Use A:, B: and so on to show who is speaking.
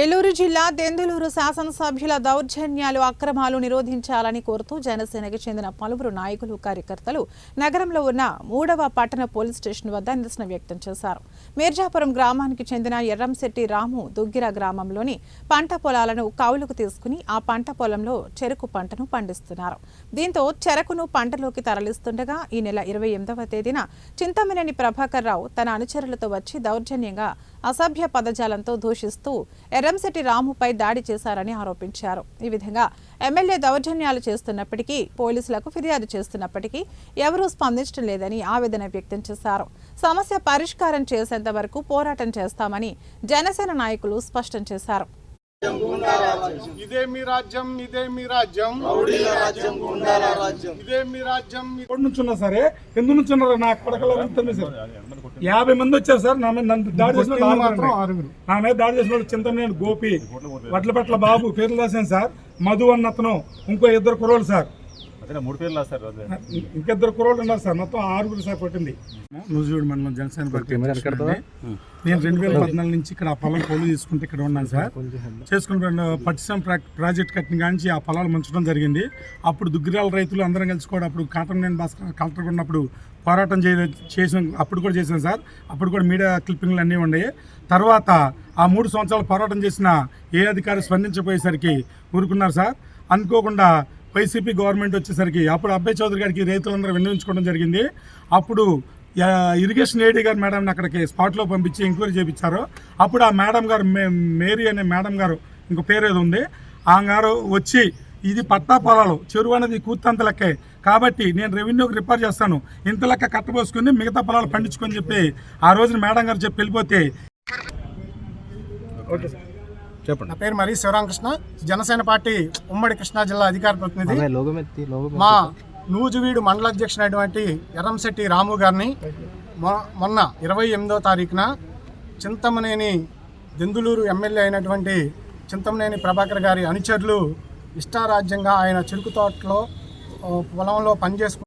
A: ఏలూరు జిల్లా దెందులూరు శాసనసభ్యుల దౌర్జన్యాలు అక్రమాలు నిరోధించాలని కోరుతూ జనసేనకు చెందిన పలువురు నాయకులు కార్యకర్తలు నగరంలో ఉన్న 3వ పట్టణ పోలీస్ స్టేషన్ వద్ద నిరసన వ్యక్తం చేశారు. మీర్జాపురం గ్రామానికి చెందిన ఎర్రంశెట్టి రాము దుగ్గిర గ్రామంలోని పంట పొలాలను కౌలుకు తీసుకుని ఆ పంట పొలంలో చెరకు పంటను పండిస్తున్నారు. దీంతో చెరకును పంటలోకి తరలిస్తుండగా ఈ నెల 28వ తేదీన చింతమనేని ప్రభాకర్ రావు తన అనుచరులతో వచ్చి దౌర్జన్యంగా అసభ్య పదజాలంతో దూషిస్తూ ఎర్రంశెట్టి రాముపై దాడి చేశారని ఆరోపించారు. ఈ విధంగా ఎమ్మెల్యే దౌర్జన్యాలు చేస్తున్నప్పటికీ పోలీసులకు ఫిర్యాదు చేస్తున్నప్పటికీ ఎవరూ స్పందించడం లేదని ఆవేదన వ్యక్తం చేశారు. సమస్య పరిష్కారం చేసేంత వరకు పోరాటం చేస్తామని జనసేన నాయకులు స్పష్టం చేశారు.
B: ఇదే మీ రాజ్యం, ఇదే మీ రాజ్యం, ఇదే మీ రాజ్యం. ఎప్పటి నుంచి ఉన్నా సరే ఎందుకు నుంచి ఉన్నారు? నాకు పడకలో 50 మంది వచ్చారు సార్. నా మీద దాడి చేసిన నా మీద దాడి చేసిన చింతమనేని గోపి, వడ్లపట్ల బాబు పేర్లు రాశాను సార్. మధు అన్న అతను, ఇంకో 2 కుర్రోళ్ళు సార్. ఇంకిద్దరు కుర్రోళ్ళు ఉన్నారు సార్. మొత్తం 6 సార్ కొట్టింది. నూజివీడు మండలం జనసేన పార్టీ. నేను 2014 నుంచి ఇక్కడ ఆ పొలం కొలు తీసుకుంటే ఇక్కడ ఉన్నాను సార్. చేసుకున్న పట్టిసం ప్రాజెక్ట్ కట్టిన కానీ ఆ పొలాలు ముంచడం జరిగింది. అప్పుడు దుగ్గిరాల రైతులు అందరం కలిసి అప్పుడు కాటమనేని భాస్కర్ కలెక్టర్ ఉన్నప్పుడు పోరాటం చేసిన అప్పుడు కూడా చేశాను సార్. అప్పుడు కూడా మీడియా క్లిప్పింగ్లు అన్నీ ఉన్నాయి. తర్వాత ఆ 3 సంవత్సరాలు పోరాటం చేసిన ఏ అధికారి స్పందించపోయేసరికి ఊరుకున్నారు సార్. అనుకోకుండా వైసీపీ గవర్నమెంట్ వచ్చేసరికి అప్పుడు అబ్బాయి చౌదరి గారికి రైతులందరూ విన్నవించుకోవడం జరిగింది. అప్పుడు ఇరిగేషన్ ఏడీ గారు మేడంని అక్కడికి స్పాట్లో పంపించి ఎంక్వైరీ చేయించారు. అప్పుడు ఆ మేడం గారు మేరీ అనే మేడం గారు, ఇంకో పేరు ఏదో ఉంది, ఆ గారు వచ్చి ఇది పట్టా పొలాలు, చెరువు అనేది కూర్తంత లెక్కే కాబట్టి నేను రెవెన్యూకి రిపేర్ చేస్తాను, ఇంత లెక్క కట్టబోసుకుని మిగతా పొలాలు పండించుకొని చెప్పి ఆ రోజున మేడం గారు చెప్పి వెళ్ళిపోతే.
C: చెప్పండి.
D: నా పేరు మరి శివరామకృష్ణ, జనసేన పార్టీ ఉమ్మడి కృష్ణా జిల్లా అధికార ప్రతినిధి. మా నూజివీడు మండలాధ్యక్షుడైనటువంటి ఎర్రంశెట్టి రాము గారిని మొన్న 28వ తారీఖున చింతమనేని దెందులూరు ఎమ్మెల్యే అయినటువంటి చింతమనేని ప్రభాకర్ గారి అనుచరులు ఇష్టారాజ్యంగా ఆయన చెరుకు తోటలో పొలంలో పనిచేసుకుంటూ